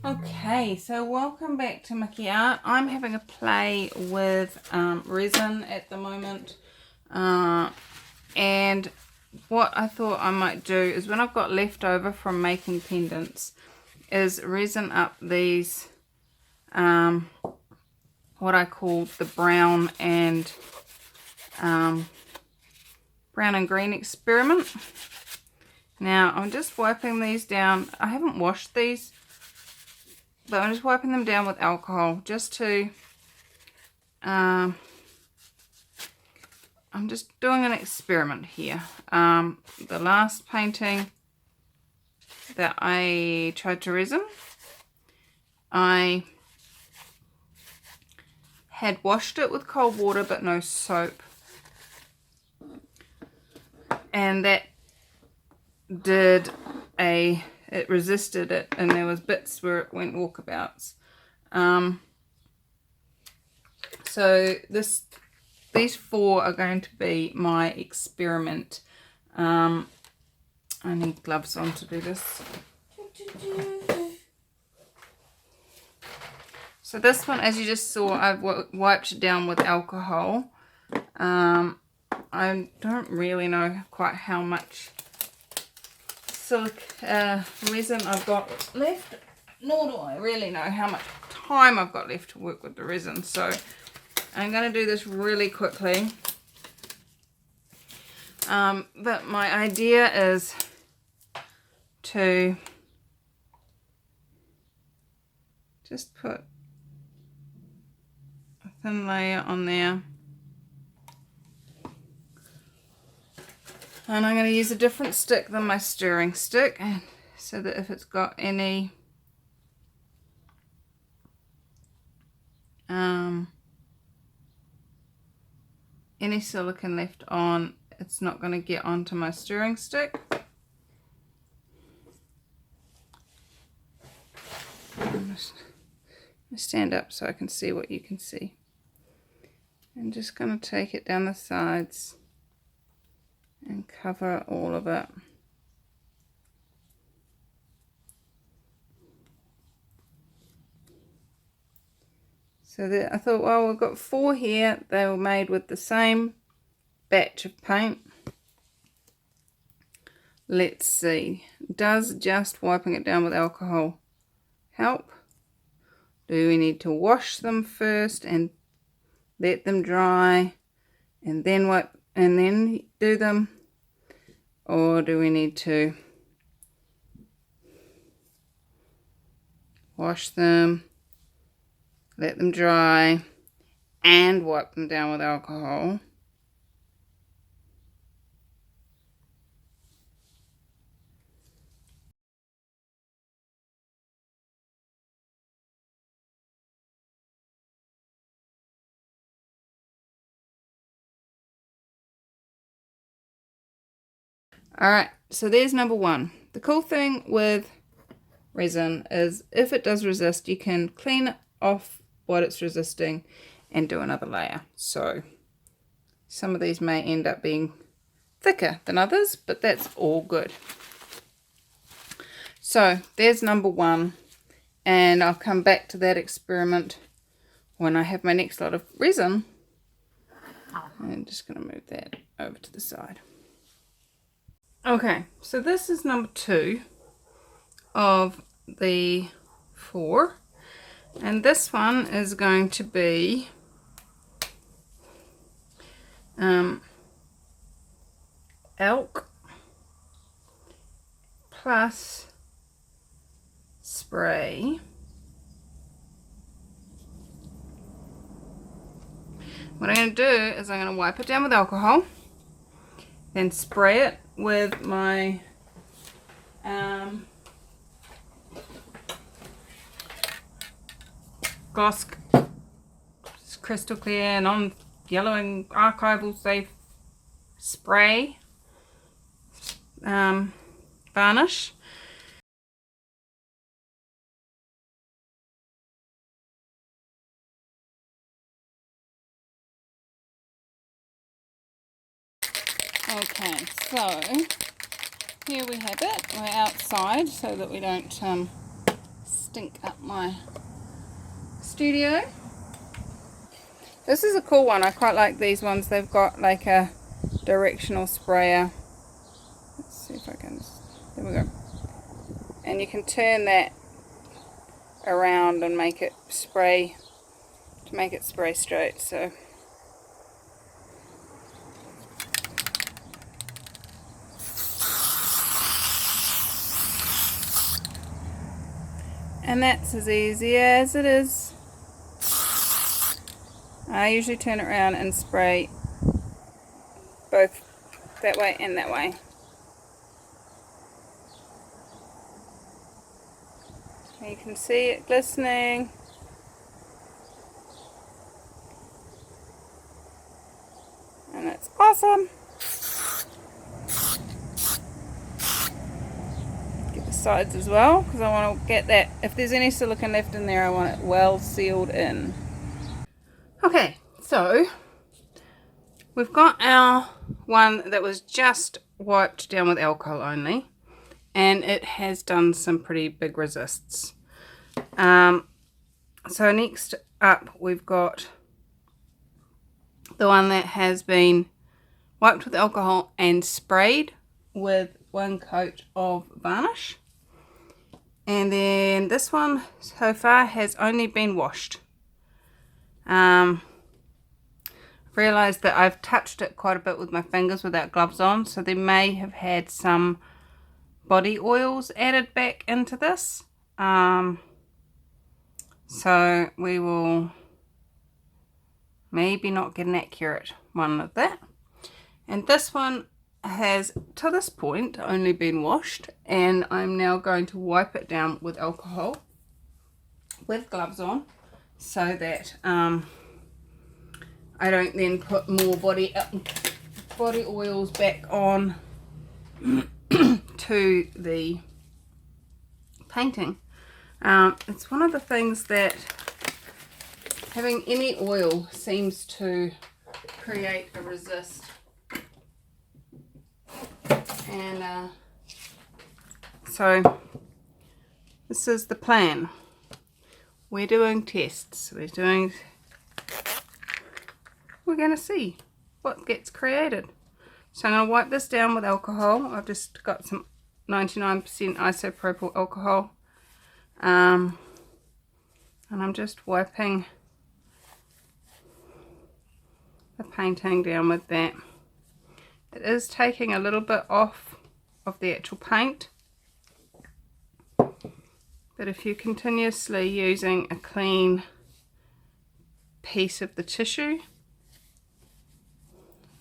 Okay, so welcome back to Mickey Art. I'm having a play with resin at the moment, and what I thought I might do is when I've got leftover from making pendants is resin up these what I call the brown and green experiment. Now I'm just wiping these down. I haven't washed these, but I'm just wiping them down with alcohol just to, I'm just doing an experiment here. The last painting that I tried to resin, I had washed it with cold water but no soap. And that it resisted it, and there was bits where it went walkabouts. So these four are going to be my experiment. I need gloves on to do this. So this one, as you just saw, I've wiped it down with alcohol. I don't really know quite how much resin I've got left, nor do I really know how much time I've got left to work with the resin. So I'm going to do this really quickly. But my idea is to just put a thin layer on there. And I'm going to use a different stick than my stirring stick, so that if it's got any silicone left on, it's not going to get onto my stirring stick. I'm just going to stand up so I can see what you can see. I'm just going to take it down the sides and cover all of it. So I thought, well, we've got four here. They were made with the same batch of paint. Let's see. Does just wiping it down with alcohol help? Do we need to wash them first and let them dry and then wipe and then do them, or do we need to wash them, let them dry, and wipe them down with alcohol? Alright, so there's number one. The cool thing with resin is if it does resist, you can clean off what it's resisting and do another layer. So some of these may end up being thicker than others, but that's all good. So there's number one, and I'll come back to that experiment when I have my next lot of resin. I'm just going to move that over to the side. Okay, so this is number two of the four, and this one is going to be elk plus spray. What I'm going to do is I'm going to wipe it down with alcohol, then spray it with my gloss crystal clear non-yellowing archival safe spray varnish. Okay, so here we have it. We're outside so that we don't stink up my studio. This is a cool one. I quite like these ones. They've got like a directional sprayer. Let's see if I can, there we go. And you can turn that around and make it spray, to make it spray straight. So and that's as easy as it is. I usually turn it around and spray both that way and that way. You can see it glistening. And it's awesome. Get the sides as well, because I want to get that, if there's any silicone left in there, I want it well sealed in. Okay, so we've got our one that was just wiped down with alcohol only, and it has done some pretty big resists. So next up we've got the one that has been wiped with alcohol and sprayed with one coat of varnish, and then this one so far has only been washed. I've realised that I've touched it quite a bit with my fingers without gloves on, so they may have had some body oils added back into this. So we will maybe not get an accurate one of that. And this one has, to this point, only been washed, and I'm now going to wipe it down with alcohol with gloves on, so that I don't then put more body oils back on to the painting. It's one of the things that having any oil seems to create a resist, and so this is the plan. We're doing tests. We're going to see what gets created. So I'm going to wipe this down with alcohol. I've just got some 99% isopropyl alcohol, and I'm just wiping the painting down with that. It is taking a little bit off of the actual paint, but if you're continuously using a clean piece of the tissue,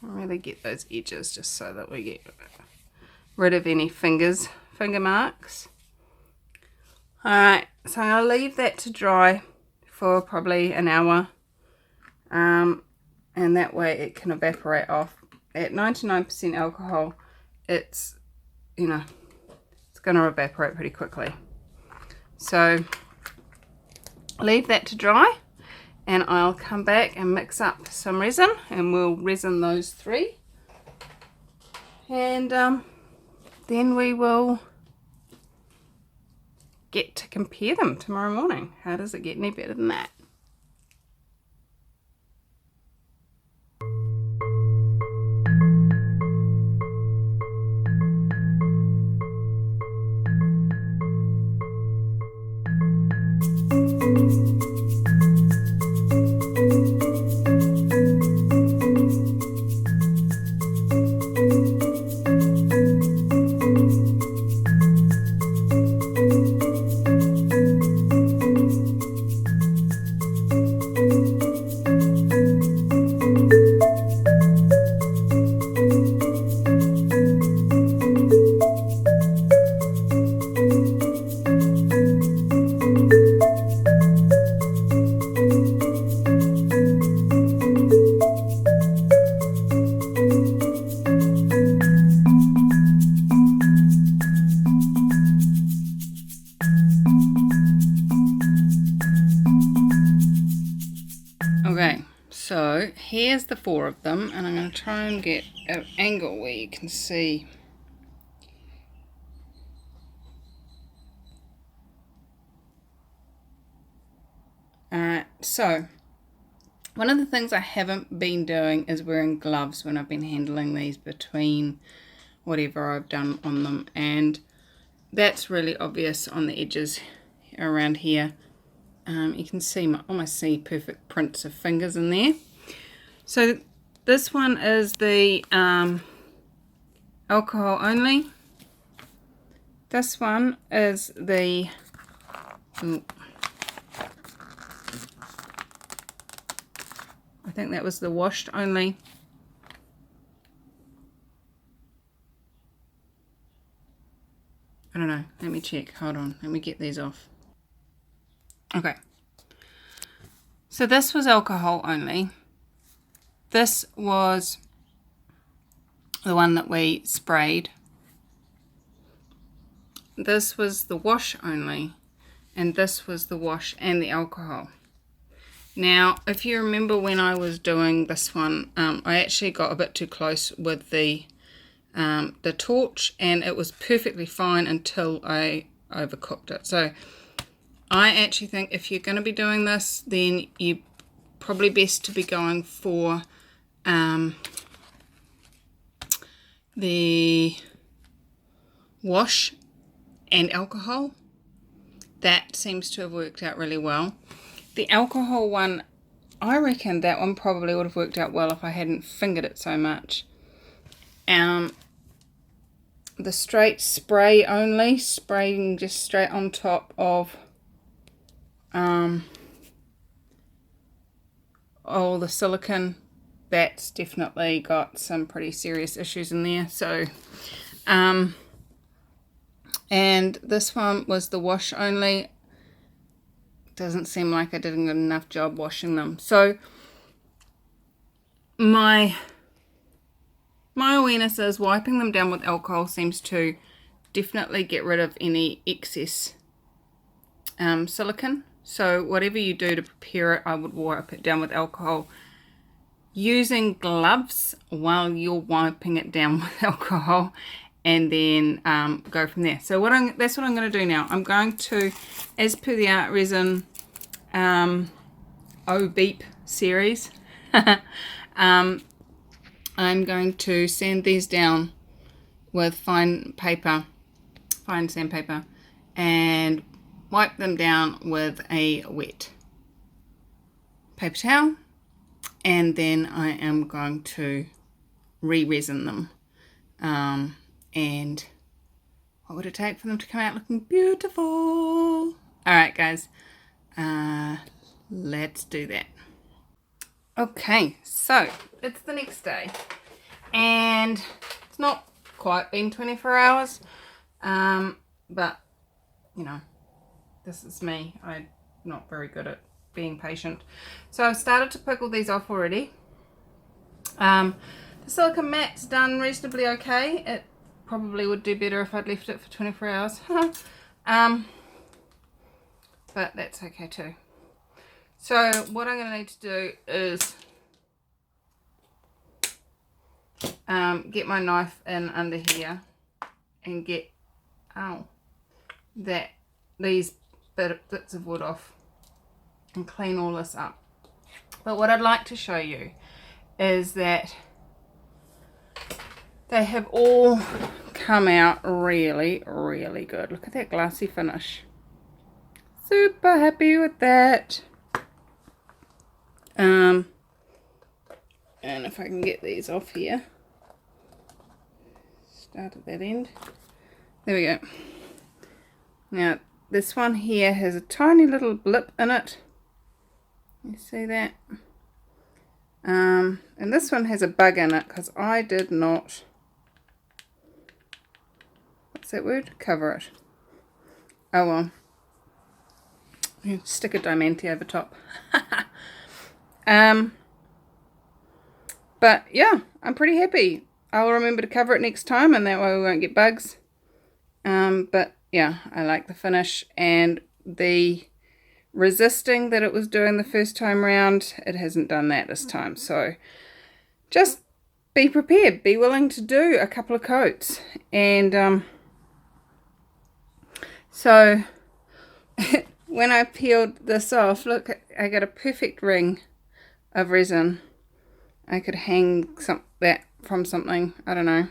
really get those edges just so that we get rid of any finger marks. Alright, so I'll leave that to dry for probably an hour, and that way it can evaporate off. At 99% alcohol, it's going to evaporate pretty quickly. So leave that to dry, and I'll come back and mix up some resin, and we'll resin those three, and then we will get to compare them tomorrow morning. How does it get any better than that? Okay, so here's the four of them, and I'm going to try and get an angle where you can see. Alright, so one of the things I haven't been doing is wearing gloves when I've been handling these between whatever I've done on them, and that's really obvious on the edges around here. You can see, almost see perfect prints of fingers in there. So this one is the alcohol only. This one is the I think that was the washed only. I don't know. Let me check. Hold on. Let me get these off. Okay. So this was alcohol only. This was the one that we sprayed. This was the wash only. And this was the wash and the alcohol. Now, if you remember when I was doing this one, I actually got a bit too close with the torch, and it was perfectly fine until I overcooked it. So I actually think if you're going to be doing this, then you probably best to be going for the wash and alcohol. That seems to have worked out really well. The alcohol one, I reckon that one probably would have worked out well if I hadn't fingered it so much. The straight spray only, spraying just straight on top of all the silicone, that's definitely got some pretty serious issues in there. So and this one was the wash only. Doesn't seem like I did a good enough job washing them. So my awareness is wiping them down with alcohol seems to definitely get rid of any excess silicone. So whatever you do to prepare it, I would wipe it down with alcohol, using gloves while you're wiping it down with alcohol, and then go from there. So that's what I'm going to do now. I'm going to, as per the Art Resin Beep series, I'm going to sand these down with fine sandpaper, and wipe them down with a wet paper towel, and then I am going to re-resin them. And what would it take for them to come out looking beautiful? Alright guys, let's do that. Okay, so it's the next day, and it's not quite been 24 hours, but you know, this is me. I'm not very good at being patient. So I've started to pickle these off already. The silicone mat's done reasonably okay. It probably would do better if I'd left it for 24 hours. But that's okay too. So what I'm going to need to do is get my knife in under here and get these bits of wood off and clean all this up. But what I'd like to show you is that they have all come out really, really good. Look at that glassy finish. Super happy with that. And if I can get these off here. Start at that end. There we go. Now this one here has a tiny little blip in it. You see that? And this one has a bug in it because I did not, what's that word? Cover it. Oh well. You stick a diamante over top. But yeah, I'm pretty happy. I'll remember to cover it next time, and that way we won't get bugs. But yeah, I like the finish, and the resisting that it was doing the first time round, it hasn't done that this time. So just be prepared, be willing to do a couple of coats. And so when I peeled this off, look, I got a perfect ring of resin. I could hang that from something, I don't know.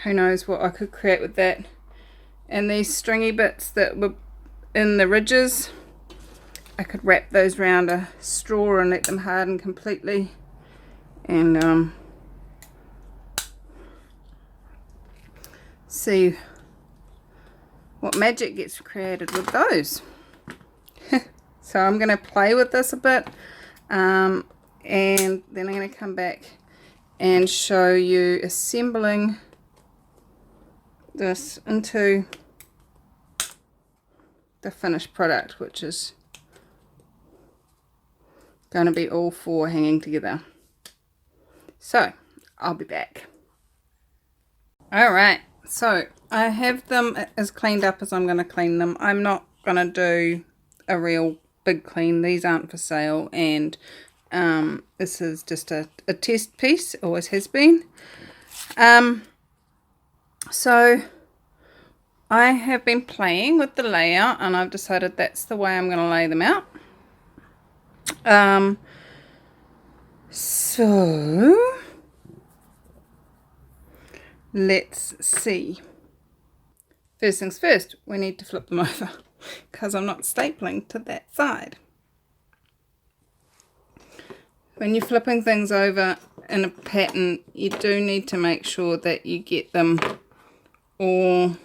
Who knows what I could create with that. And these stringy bits that were in the ridges, I could wrap those around a straw and let them harden completely. And see what magic gets created with those. So I'm going to play with this a bit, and then I'm going to come back and show you assembling this into the finished product, which is going to be all four hanging together. So I'll be back. Alright, so I have them as cleaned up as I'm going to clean them. I'm not going to do a real big clean. These aren't for sale, and this is just a test piece, always has been. So I have been playing with the layout, and I've decided that's the way I'm going to lay them out. So let's see. First things first, we need to flip them over because I'm not stapling to that side. When you're flipping things over in a pattern, you do need to make sure that you get them all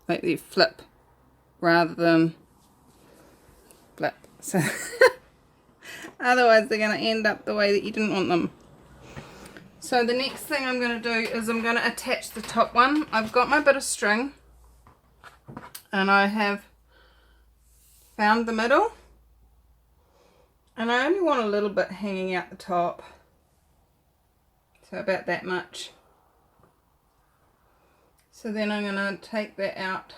like you flip rather than flip. So otherwise they're going to end up the way that you didn't want them. So the next thing I'm going to do is I'm going to attach the top one. I've got my bit of string and I have found the middle, and I only want a little bit hanging out the top, so about that much. So then I'm going to take that out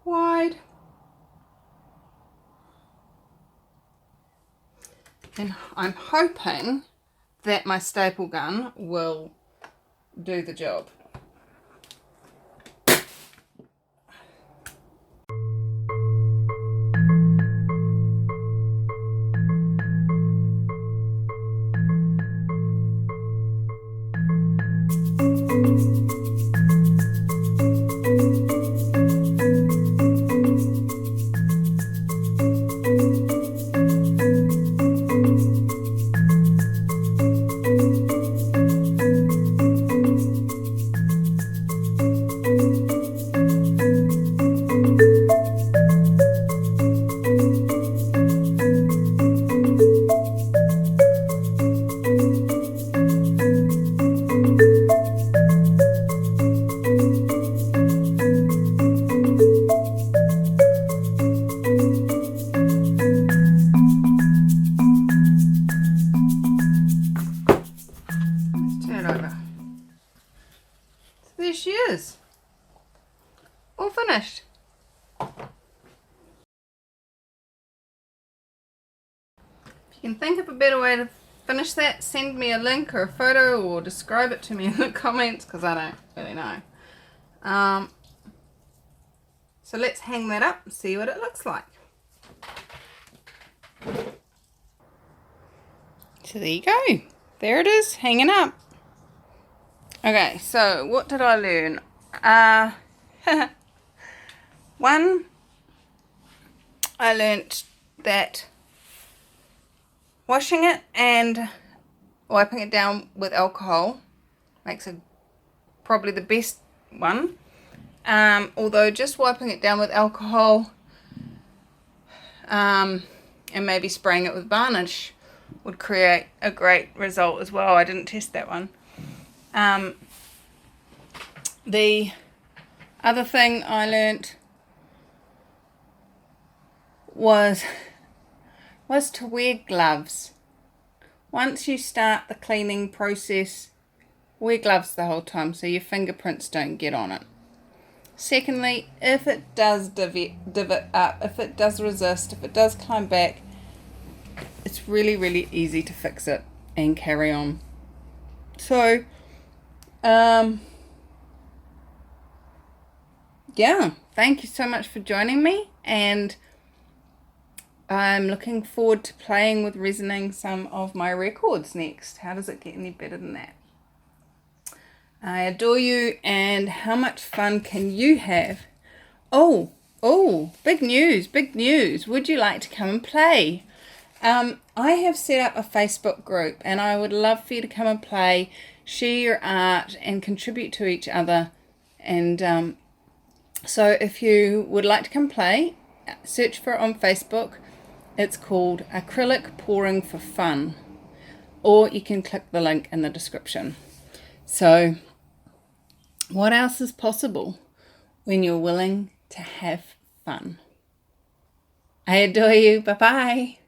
wide, and I'm hoping that my staple gun will do the job. There she is, all finished. If you can think of a better way to finish that, send me a link or a photo or describe it to me in the comments, because I don't really know. So let's hang that up and see what it looks like. So there you go, there it is, hanging up. Okay, so what did I learn? One, I learnt that washing it and wiping it down with alcohol makes it probably the best one. Although just wiping it down with alcohol and maybe spraying it with varnish would create a great result as well. I didn't test that one. The other thing I learnt was to wear gloves. Once you start the cleaning process, wear gloves the whole time so your fingerprints don't get on it. Secondly, if it does divot up, if it does resist, if it does climb back, it's really, really easy to fix it and carry on. So, yeah, thank you so much for joining me, and I'm looking forward to playing with resining some of my records next. How does it get any better than that? I adore you, and how much fun can you have? Oh, big news, big news. Would you like to come and play? I have set up a Facebook group, and I would love for you to come and play, share your art, and contribute to each other. And so if you would like to come play, search for it on Facebook. It's called Acrylic Pouring for Fun, or you can click the link in the description. So what else is possible when you're willing to have fun? I adore you. Bye-bye.